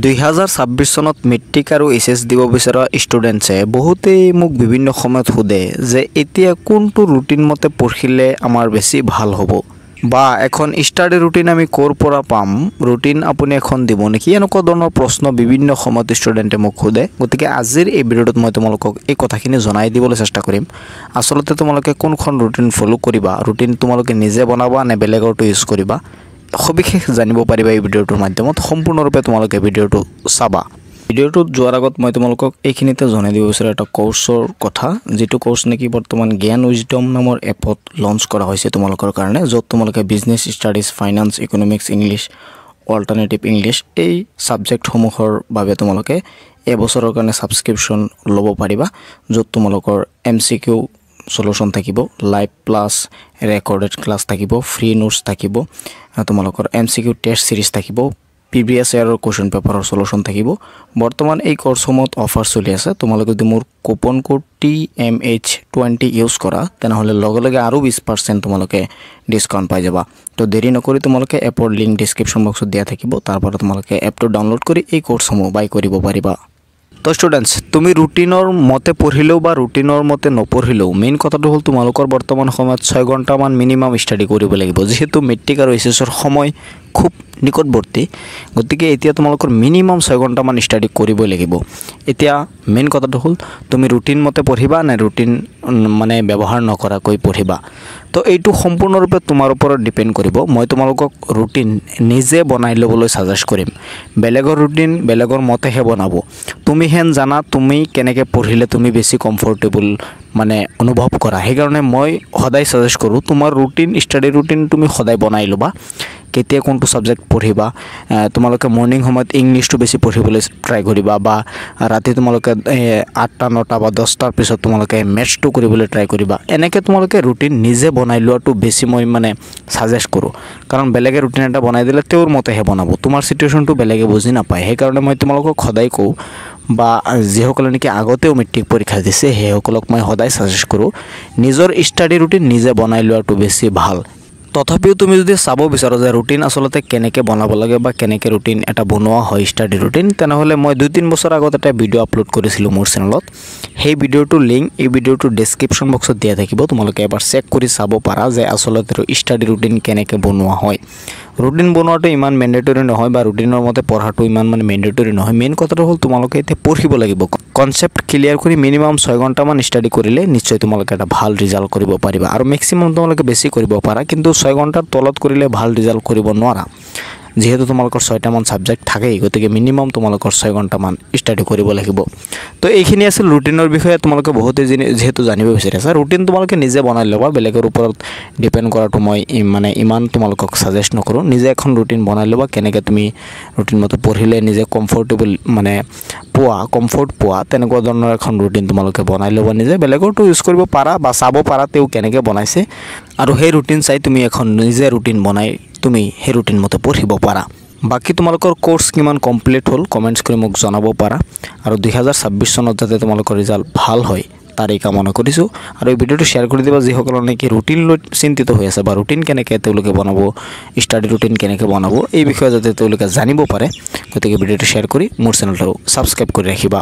2026 চনত মেট্ৰিক আৰু এইচএছ দিব বিচৰা ষ্টুডেণ্টছে বহুতেই মোক বিভিন্ন সময়ত সোধে যে এতিয়া কোনটো ৰুটিন মতে পঢ়িলে আমাৰ বেছি ভাল হ'ব বা এখন ষ্টাডি ৰুটিন আমি ক'ৰ পৰা পাম ৰুটিন আপুনি এখন দিব নেকি এনেকুৱা ধৰণৰ প্ৰশ্ন বিভিন্ন সময়ত ষ্টুডেণ্টে মোক সোধে গতিকে আজিৰ এই ভিডিঅ'টোত মই তোমালোকক এই কথাখিনি জনাই দিবলৈ চেষ্টা কৰিম আসলতে তোমালোকে কোনখন ৰুটিন ফলো কৰিবা ৰুটিন তোমালোকে নিজে বনাবা নে বেলেগৰটো ইউজ কৰিবা সবিশেষ জানিব পাৰিবা এই ভিডিঅ'টোৰ মাধ্যমত সম্পূৰ্ণৰূপে তোমালোকে ভিডিঅ'টো চাবা ভিডিঅ'টোত যোৱাৰ আগত মই তোমালোকক এইখিনিতে জনাই দিব বিচাৰো এটা কোৰ্সৰ কথা যেটো কোৰ্স নেকি বৰ্তমান জ্ঞান উইজডম নামৰ এপত লঞ্চ কৰা হৈছে তোমালোকৰ কাৰণে য'ত তোমালোকে business studies finance economics English alternative English এই সাবজেক্টসমূহৰ বাবে তোমালোকে এবছৰৰ কাৰণে সাবস্ক্ৰিপচন ল'ব পাৰিবা য'ত তোমালোকৰ এমসিকিউ সলিউশন থাকিব লাইভ প্লাস ৰেকৰ্ডেড ক্লাস থাকিব ফ্ৰী নোটস থাকিব তোমালোকৰ এমসিকিউ টেষ্ট সিৰিজ থাকিব প্ৰিভিয়াস ইয়াৰৰ কোৱেশ্চন পেপাৰৰ সলিউশন থাকিব বৰ্তমান এই কোৰ্সসমূহত অফাৰ চলি আছে তোমালোকে যদি মোৰ কুপন কোড TMH20 ইউজ কৰা তেনেহলে লগে লগে আৰু 20% তোমালোকে ডিসকাউন্ট পাই যাবা তো দেৰি নকৰি তোমালোকে এপৰ লিংক ডেসক্ৰিপচন বক্সত দিয়া থাকিব তাৰ পৰা তোমালোকে এপটো ডাউনলোড কৰি এই কোৰ্সসমূহ বাই কৰিব পাৰিবা তো স্টুডেন্টস তুমি ৰুটিনৰ মতে পঢ়িলেও বা ৰুটিনৰ মতে নপঢ়িলেও মেইন কথাটো হল তোমালোকৰ বৰ্তমান সময়ত 6 ঘণ্টা মান মিনিমাম ষ্টাডি কৰিব লাগিব যেহেতু মেট্ৰিক আৰু এইচএছৰ সময় খুব নিকটৱৰ্তী গতিকে এতিয়া তোমালোকৰ মিনিমাম 6 ঘণ্টা মান ষ্টাডি কৰিব লাগিব এতিয়া মেইন কথাটো হল তুমি ৰুটিন মতে পঢ়িবা না ৰুটিন মানে ব্যৱহাৰ নকৰাকৈ পঢ়িবা তো এইটো সম্পূৰ্ণৰূপে তোমাৰ ওপৰত ডিপেন্ড কৰিব মই তোমালোকক ৰুটিন নিজে বনাই লবলৈ সাজেষ্ট কৰিম বেলেগৰ ৰুটিন বেলেগৰ মতেহে বনাব তুমি হেন জানা তুমি কেনেকৈ পঢ়িলে তুমি বেছি কমফৰ্টেবল মানে অনুভৱ কৰা সেই কাৰণে মই সদায় সাজেষ্ট কৰো তোমাৰ ৰুটিন ষ্টাডি ৰুটিন তুমি সদায় বনাই লবা কেতিয়া কোনটো সাবজেক্ট পঢ়িবা তোমালোকে মৰ্নিং সময়ত ইংলিশটো বেছি পঢ়িবলৈ ট্ৰাই কৰিবা বা ৰাতি তোমালোকে 8টা 9টা বা 10টাৰ পিছত তোমালোকে ম্যাথটো কৰিবলৈ ট্ৰাই কৰিবা এনেকৈ তোমালোকে ৰুটিন নিজে বনাই লোৱাটো বেছি মই মানে সাজেষ্ট কৰো কাৰণ বেলেগে ৰুটিন এটা বনাই দিলে তেওঁৰ মতেহে বনাব তোমাৰ সিচুৱেশনটো বেলেগে বুজি নাপায় সেই কাৰণে মই তোমালোকক সদায় কও বা যেসকলে নেকি আগতেও মেট্ৰিক পৰীক্ষা দিছে হেসকলক মই সদায় সাজেষ্ট কৰো নিজৰ ষ্টাডি ৰুটিন নিজে বনাই লোৱাটো বেছি ভাল তথাপিও তুমি যদি চাব বিচাৰো যে ৰুটিন আসলতে কেনেকৈ বনাব লাগে বা কেনেকৈ ৰুটিন এটা বনোৱা হয় ষ্টাডি ৰুটিন তেনেহলে মই 2-3 বছৰ আগত এটা ভিডিও আপলোড কৰিছিলো মোৰ চেনেলত সেই ভিডিওটোৰ লিংক এই ভিডিওটোৰ ডেসক্ৰিপচন বক্সত দিয়া থাকিব তোমালোকে এবাৰ চেক কৰি চাব পাৰা যে আসলতে ষ্টাডি ৰুটিন কেনেকৈ বনোৱা হয় ৰুটিন বনোৱাটো ইমান ম্যান্ডেটৰি নহয় বা ৰুটিনৰ মতে পঢ়াটো ইমান মানে ম্যান্ডেটৰি নহয় মেইন কথাটো হল তোমালোকে এতে পঢ়িব লাগিব কনসেপ্ট ক্লিয়াৰ কৰি মিনিমাম 6 ঘণ্টা মান ষ্টাডি কৰিলে নিশ্চয় তোমালোকে এটা ভাল ৰিজাল্ট কৰিব পাৰিবা আৰু ম্যাক্সিমাম তোমালোকে বেছি কৰিব পাৰা কিন্তু 6 ঘণ্টাৰ তলত কৰিলে ভাল ৰিজাল্ট কৰিব নোৱাৰা যেহেতু তোমালোকৰ 6টা মান সাবজেক্ট থাকে গতিকে মিনিমাম তোমালোকৰ 6 ঘণ্টা মান ষ্টাডি কৰিব লাগিব তো এইখিনি আছিল ৰুটিনৰ বিষয়ে তোমালোকে বহুতে যেহেতু জানিব বিচাৰিছা ৰুটিন তোমালোকে নিজে বনাই লবা বেলেগৰ ওপৰত ডিপেন্ড কৰাটো মই মানে ইমান তোমালোকক সাজেষ্ট নকৰো নিজে এখন ৰুটিন বনাই লবা কেনেকৈ তুমি ৰুটিন মতে পঢ়িলে নিজে কমফৰ্টেবল মানে কমফৰ্ট পোৱা তেনেকুৱা ধৰণৰ এখন ৰুটিন তোমালোকে বনাই লবা নিজে বেলেগৰটো ইউজ কৰিব পাৰা বা চাব পাৰা তেও কেনেকৈ বনাইছে আৰু সেই ৰুটিন চাই তুমি এখন নিজে ৰুটিন বনাই তুমি হে ৰুটিন মতে পঢ়িব পাৰা বাকি তোমালোকৰ কোৰ্স কিমান কমপ্লিট হল কমেন্টছ কৰি মোক জনাব পাৰা আৰু 2026 চনত যাতে তোমালোকৰ ৰিজাল্ট ভাল হয় তাৰে কামনা কৰিছো আৰু এই ভিডিওটো শেয়াৰ কৰি দিবা যিসকলৰ নেকি ৰুটিন লৈ চিন্তিত হৈ আছে বা ৰুটিন কেনেকৈ তেওঁলোকে বনাব ষ্টাডি ৰুটিন কেনেকৈ বনাব এই বিষয়ে যাতে তেওঁলোকে জানিব পাৰে গতিকে ভিডিওটো শেয়াৰ কৰি মোৰ চেনেলটো সাবস্ক্ৰাইব কৰি ৰাখিবা